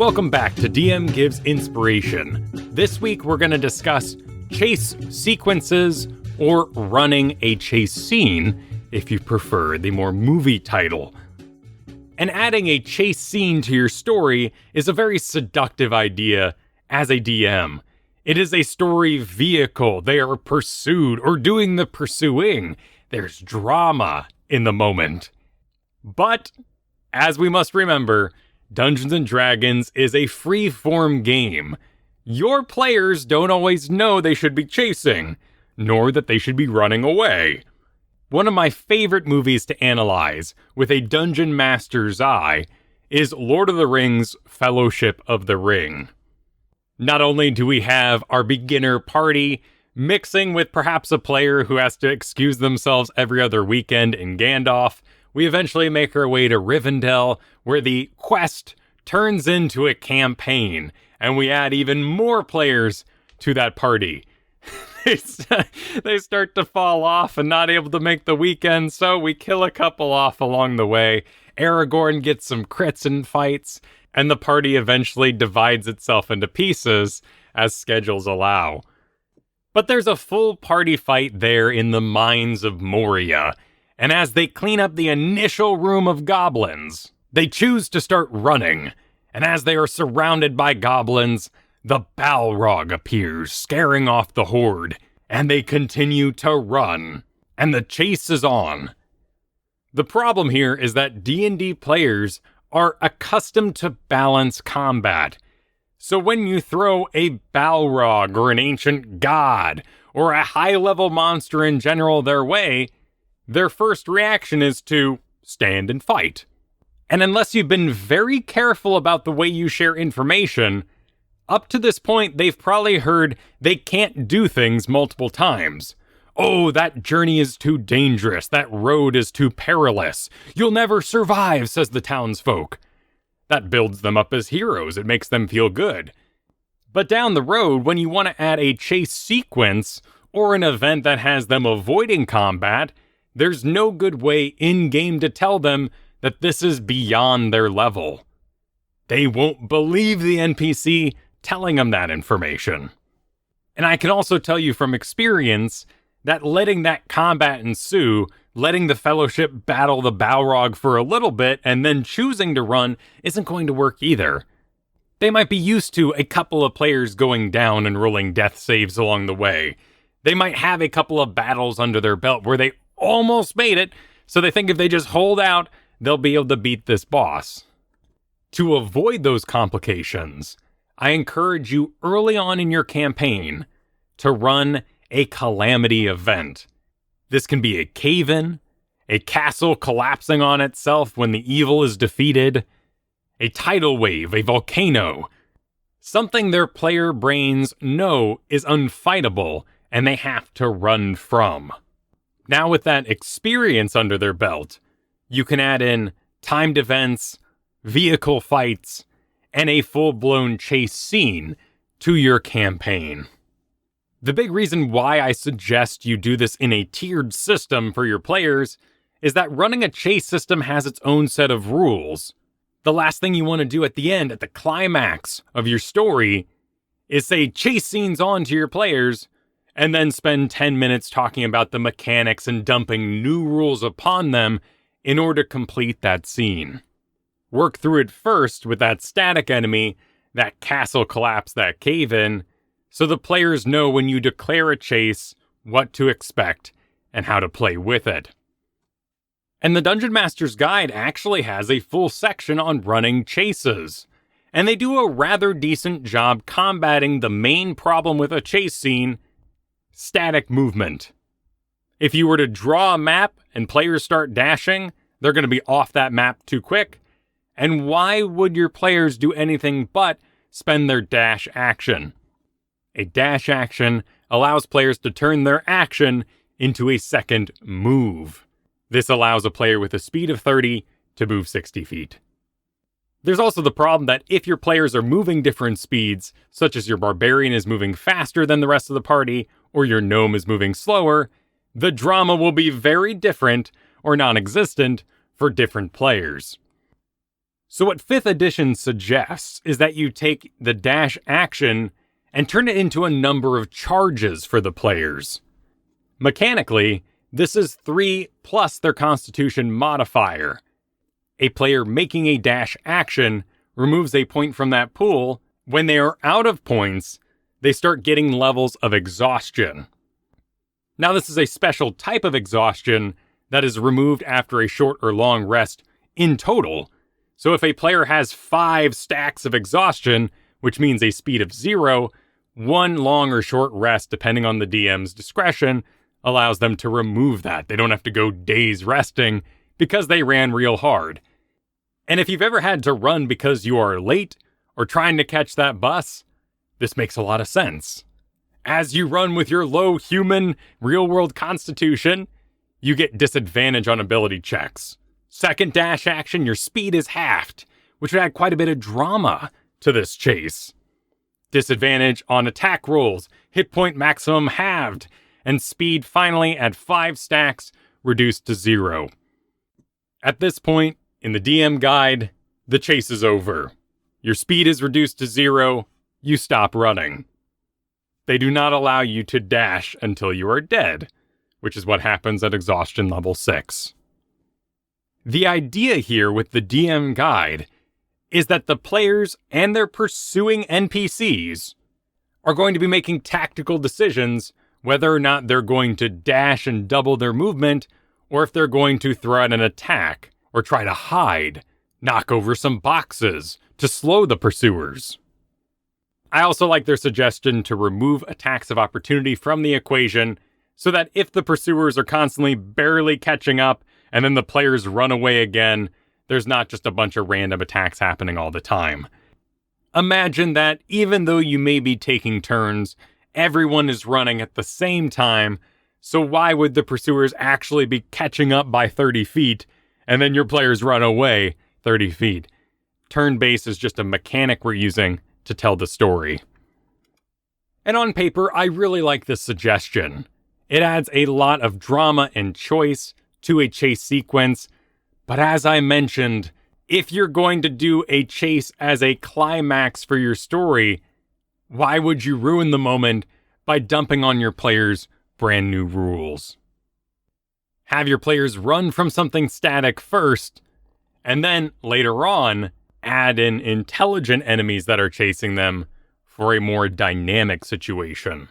Welcome back to DM Gives Inspiration. This week we're going to discuss chase sequences, or running a chase scene, if you prefer the more movie title. And adding a chase scene to your story is a very seductive idea as a DM. It is a story vehicle. They are pursued or doing the pursuing. There's drama in the moment. But, as we must remember, Dungeons & Dragons is a free-form game. Your players don't always know they should be chasing, nor that they should be running away. One of my favorite movies to analyze with a dungeon master's eye is Lord of the Rings: Fellowship of the Ring. Not only do we have our beginner party mixing with perhaps a player who has to excuse themselves every other weekend in Gandalf, we eventually make our way to Rivendell, where the quest turns into a campaign, and we add even more players to that party. They start to fall off and not able to make the weekend, so we kill a couple off along the way. Aragorn gets some crits and fights, and the party eventually divides itself into pieces as schedules allow. But there's a full party fight there in the Mines of Moria, and as they clean up the initial room of goblins, they choose to start running. And as they are surrounded by goblins, the Balrog appears, scaring off the horde, and they continue to run, and the chase is on. The problem here is that D&D players are accustomed to balanced combat. So when you throw a Balrog or an ancient god or a high-level monster in general their way, their first reaction is to stand and fight. And unless you've been very careful about the way you share information, up to this point they've probably heard they can't do things multiple times. Oh, that journey is too dangerous. That road is too perilous. You'll never survive, says the townsfolk. That builds them up as heroes. It makes them feel good. But down the road, when you want to add a chase sequence or an event that has them avoiding combat, there's no good way in-game to tell them that this is beyond their level. They won't believe the NPC telling them that information. And I can also tell you from experience that letting that combat ensue, letting the Fellowship battle the Balrog for a little bit and then choosing to run isn't going to work either. They might be used to a couple of players going down and rolling death saves along the way. They might have a couple of battles under their belt where they almost made it, so they think if they just hold out, they'll be able to beat this boss. To avoid those complications, I encourage you early on in your campaign to run a calamity event. This can be a cave-in, a castle collapsing on itself when the evil is defeated, a tidal wave, a volcano, something their player brains know is unfightable and they have to run from. Now with that experience under their belt, you can add in timed events, vehicle fights, and a full-blown chase scene to your campaign. The big reason why I suggest you do this in a tiered system for your players is that running a chase system has its own set of rules. The last thing you want to do at the end, at the climax of your story, is say chase scenes on to your players, and then spend 10 minutes talking about the mechanics and dumping new rules upon them in order to complete that scene. Work through it first with that static enemy, that castle collapse, that cave-in, so the players know when you declare a chase what to expect and how to play with it. And the Dungeon Master's Guide actually has a full section on running chases, and they do a rather decent job combating the main problem with a chase scene: static movement. If you were to draw a map and players start dashing, they're going to be off that map too quick. And why would your players do anything but spend their dash action? A dash action allows players to turn their action into a second move. This allows a player with a speed of 30 to move 60 feet. There's also the problem that if your players are moving different speeds, such as your barbarian is moving faster than the rest of the party, or your gnome is moving slower, the drama will be very different or non-existent for different players. So what 5th edition suggests is that you take the dash action and turn it into a number of charges for the players. Mechanically, this is 3 plus their Constitution modifier. A player making a dash action removes a point from that pool. When they are out of points, they start getting levels of exhaustion. Now, this is a special type of exhaustion that is removed after a short or long rest in total. So if a player has 5 stacks of exhaustion, which means a speed of 0, 1 long or short rest, depending on the DM's discretion, allows them to remove that. They don't have to go days resting because they ran real hard. And if you've ever had to run because you are late or trying to catch that bus, this makes a lot of sense. As you run with your low human, real-world constitution, you get disadvantage on ability checks. Second dash action, your speed is halved, which would add quite a bit of drama to this chase. Disadvantage on attack rolls, hit point maximum halved, and speed finally at 5 stacks reduced to 0. At this point, in the DM guide, the chase is over. Your speed is reduced to 0, you stop running. They do not allow you to dash until you are dead, which is what happens at exhaustion level 6. The idea here with the DM guide is that the players and their pursuing NPCs are going to be making tactical decisions whether or not they're going to dash and double their movement, or if they're going to throw out an attack, or try to hide, knock over some boxes to slow the pursuers. I also like their suggestion to remove attacks of opportunity from the equation, so that if the pursuers are constantly barely catching up, and then the players run away again, there's not just a bunch of random attacks happening all the time. Imagine that even though you may be taking turns, everyone is running at the same time, so why would the pursuers actually be catching up by 30 feet, and then your players run away 30 feet? Turn-based is just a mechanic we're using to tell the story. And on paper, I really like this suggestion. It adds a lot of drama and choice to a chase sequence, but as I mentioned, if you're going to do a chase as a climax for your story, why would you ruin the moment by dumping on your players brand new rules? Have your players run from something static first, and then later on, add in intelligent enemies that are chasing them for a more dynamic situation.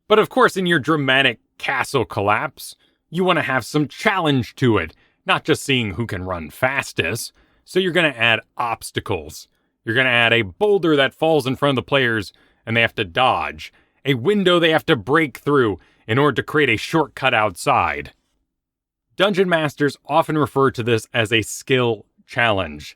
But of course, in your dramatic castle collapse, you want to have some challenge to it, not just seeing who can run fastest. So you're going to add obstacles. You're going to add a boulder that falls in front of the players and they have to dodge, a window they have to break through in order to create a shortcut outside. Dungeon masters often refer to this as a skill challenge,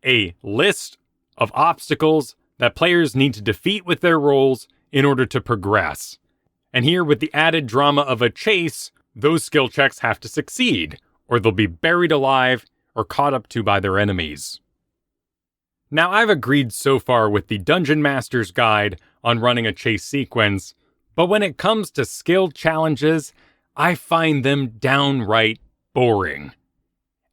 a list of obstacles that players need to defeat with their rolls in order to progress. And here, with the added drama of a chase, those skill checks have to succeed, or they'll be buried alive or caught up to by their enemies. Now, I've agreed so far with the Dungeon Master's Guide on running a chase sequence, but when it comes to skill challenges, I find them downright boring.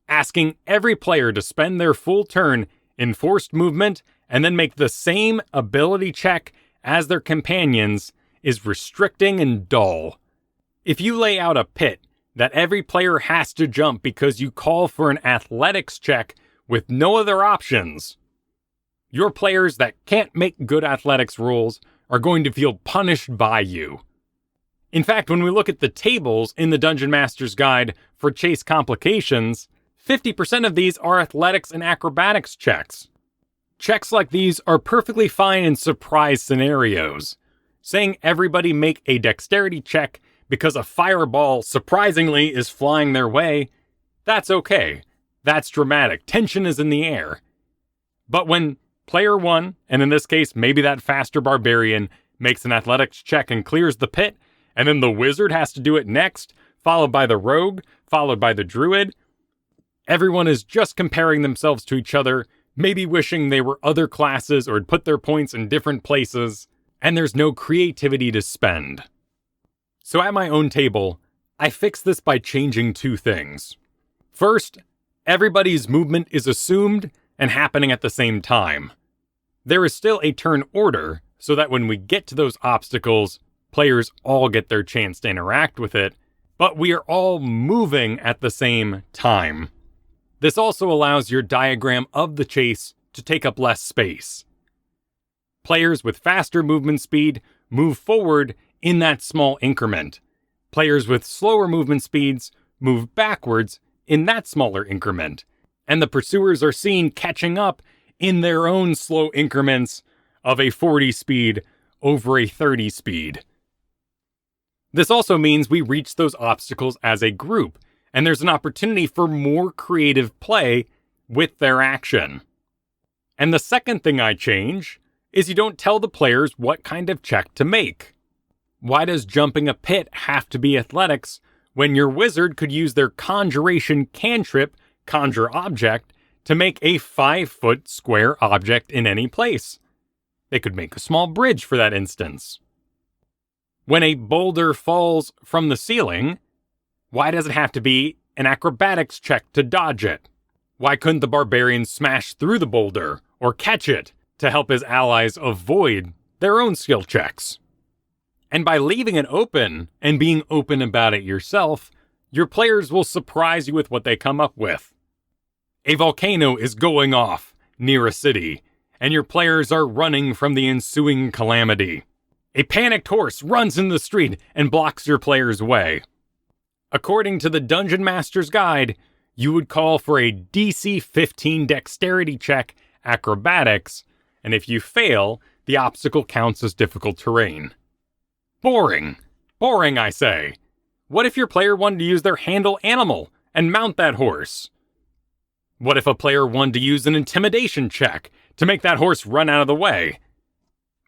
Asking every player to spend their full turn in forced movement and then make the same ability check as their companions is restricting and dull. If you lay out a pit that every player has to jump because you call for an athletics check with no other options, your players that can't make good athletics rolls are going to feel punished by you. In fact, when we look at the tables in the Dungeon Master's Guide for chase complications, 50% of these are athletics and acrobatics checks. Checks like these are perfectly fine in surprise scenarios. Saying everybody make a dexterity check because a fireball surprisingly is flying their way, that's okay. That's dramatic. Tension is in the air. But when player 1, and in this case maybe that faster barbarian, makes an athletics check and clears the pit, and then the wizard has to do it next, followed by the rogue, followed by the druid, everyone is just comparing themselves to each other, maybe wishing they were other classes or had put their points in different places, and there's no creativity to spend. So at my own table, I fixed this by changing 2 things. First, Everybody's movement is assumed and happening at the same time. There is still a turn order, so that when we get to those obstacles, players all get their chance to interact with it, but we are all moving at the same time. This also allows your diagram of the chase to take up less space. Players with faster movement speed move forward in that small increment. Players with slower movement speeds move backwards in that smaller increment. And the pursuers are seen catching up in their own slow increments of a 40 speed over a 30 speed. This also means we reach those obstacles as a group, and there's an opportunity for more creative play with their action. And the second thing I change is you don't tell the players what kind of check to make. Why does jumping a pit have to be athletics when your wizard could use their conjuration cantrip, conjure object, to make a 5-foot square object in any place? They could make a small bridge for that instance. When a boulder falls from the ceiling, why does it have to be an acrobatics check to dodge it? Why couldn't the barbarian smash through the boulder or catch it to help his allies avoid their own skill checks? And by leaving it open and being open about it yourself, your players will surprise you with what they come up with. A volcano is going off near a city, and your players are running from the ensuing calamity. A panicked horse runs in the street and blocks your player's way. According to the Dungeon Master's Guide, you would call for a DC 15 dexterity check, acrobatics, and if you fail, the obstacle counts as difficult terrain. Boring. Boring, I say. What if your player wanted to use their handle animal and mount that horse? What if a player wanted to use an intimidation check to make that horse run out of the way?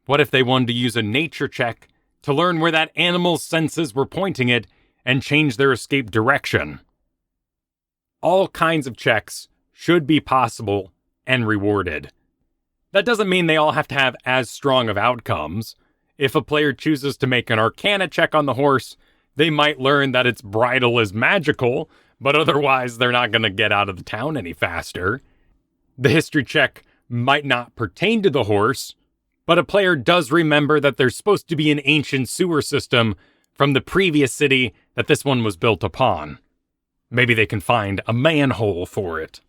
What if they wanted to use a nature check to learn where that animal's senses were pointing it and change their escape direction? All kinds of checks should be possible and rewarded. That doesn't mean they all have to have as strong of outcomes. If a player chooses to make an Arcana check on the horse, they might learn that its bridle is magical, but otherwise they're not going to get out of the town any faster. The history check might not pertain to the horse, but a player does remember that there's supposed to be an ancient sewer system from the previous city that this one was built upon. Maybe they can find a manhole for it.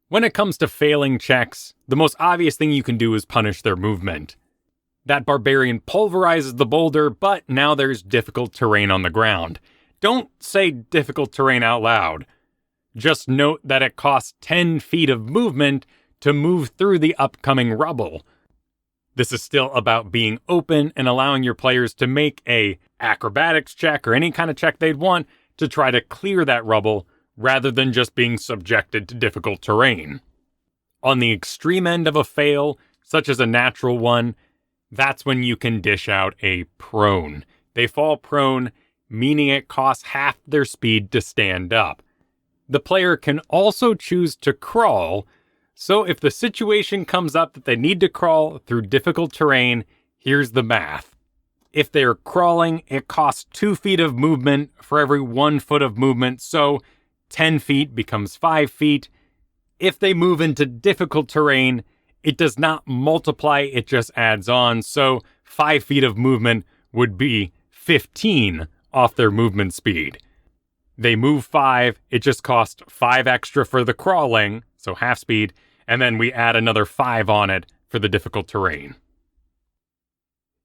When it comes to failing checks, the most obvious thing you can do is punish their movement. That barbarian pulverizes the boulder, but now there's difficult terrain on the ground. Don't say difficult terrain out loud. Just note that it costs 10 feet of movement to move through the upcoming rubble. This is still about being open and allowing your players to make a acrobatics check or any kind of check they'd want to try to clear that rubble rather than just being subjected to difficult terrain. On the extreme end of a fail, such as a natural one, that's when you can dish out a prone. They fall prone, meaning it costs half their speed to stand up. The player can also choose to crawl, so if the situation comes up that they need to crawl through difficult terrain, here's the math. If they're crawling, it costs 2 feet of movement for every 1 foot of movement, so 10 feet becomes 5 feet. If they move into difficult terrain, it does not multiply, it just adds on, so 5 feet of movement would be 15 off their movement speed. They move 5, it just costs 5 extra for the crawling, so half speed, and then we add another 5 on it for the difficult terrain.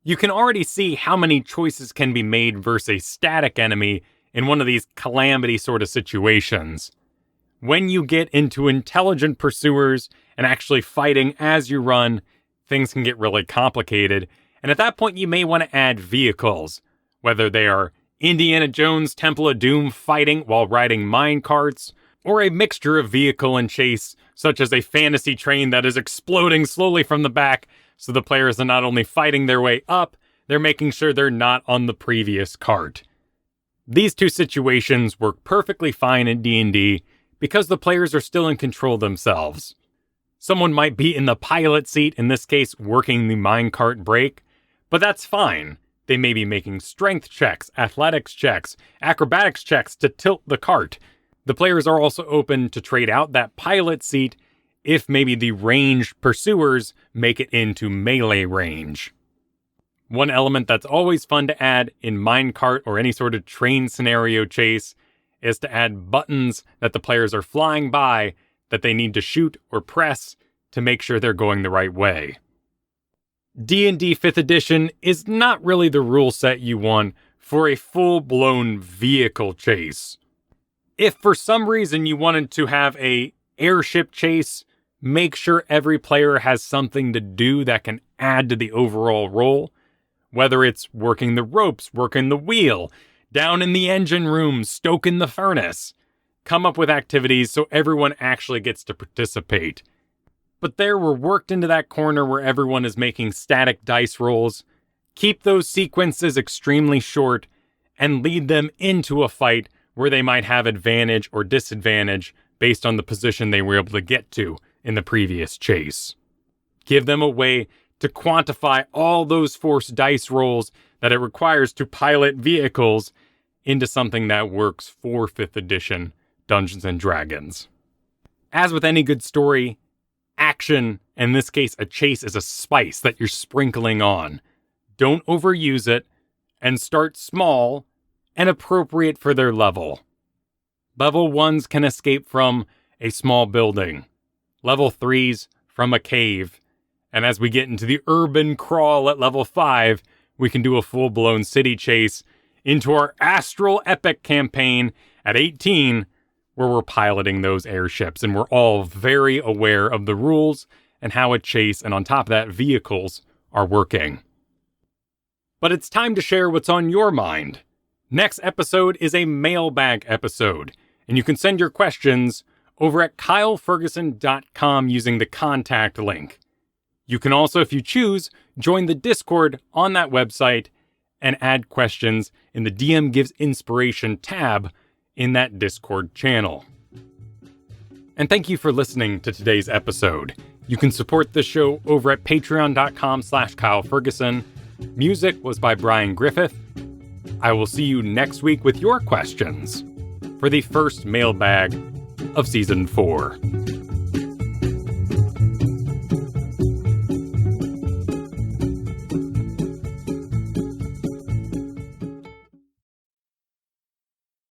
You can already see how many choices can be made versus a static enemy in one of these calamity sort of situations. When you get into intelligent pursuers and actually fighting as you run, things can get really complicated, and at that point you may want to add vehicles, whether they are Indiana Jones Temple of Doom fighting while riding mine carts, or a mixture of vehicle and chase, such as a fantasy train that is exploding slowly from the back, so the players are not only fighting their way up, they're making sure they're not on the previous cart. These two situations work perfectly fine in D&D because the players are still in control themselves. Someone might be in the pilot seat, in this case working the minecart brake, but that's fine. They may be making strength checks, athletics checks, acrobatics checks to tilt the cart. The players are also open to trade out that pilot seat if maybe the ranged pursuers make it into melee range. One element that's always fun to add in minecart or any sort of train scenario chase is to add buttons that the players are flying by that they need to shoot or press to make sure they're going the right way. D&D 5th edition is not really the rule set you want for a full-blown vehicle chase. If for some reason you wanted to have a airship chase, make sure every player has something to do that can add to the overall role. Whether it's working the ropes, working the wheel, down in the engine room, stoking the furnace. Come up with activities so everyone actually gets to participate. But there we're worked into that corner where everyone is making static dice rolls. Keep those sequences extremely short and lead them into a fight where they might have advantage or disadvantage based on the position they were able to get to in the previous chase. Give them a way to quantify all those forced dice rolls that it requires to pilot vehicles into something that works for 5th edition Dungeons & Dragons. As with any good story, action, in this case a chase, is a spice that you're sprinkling on. Don't overuse it, and start small and appropriate for their level. Level 1s can escape from a small building. Level 3s from a cave. And as we get into the urban crawl at level 5, we can do a full-blown city chase into our Astral Epic campaign at 18, where we're piloting those airships, and we're all very aware of the rules and how a chase, and on top of that, vehicles are working. But it's time to share what's on your mind. Next episode is a mailbag episode, and you can send your questions over at kylefergusson.com using the contact link. You can also, if you choose, join the Discord on that website and add questions in the DM Gives Inspiration tab in that Discord channel. And thank you for listening to today's episode. You can support the show over at patreon.com/KyleFergusson. Music was by Brian Griffith. I will see you next week with your questions for the first mailbag of Season 4.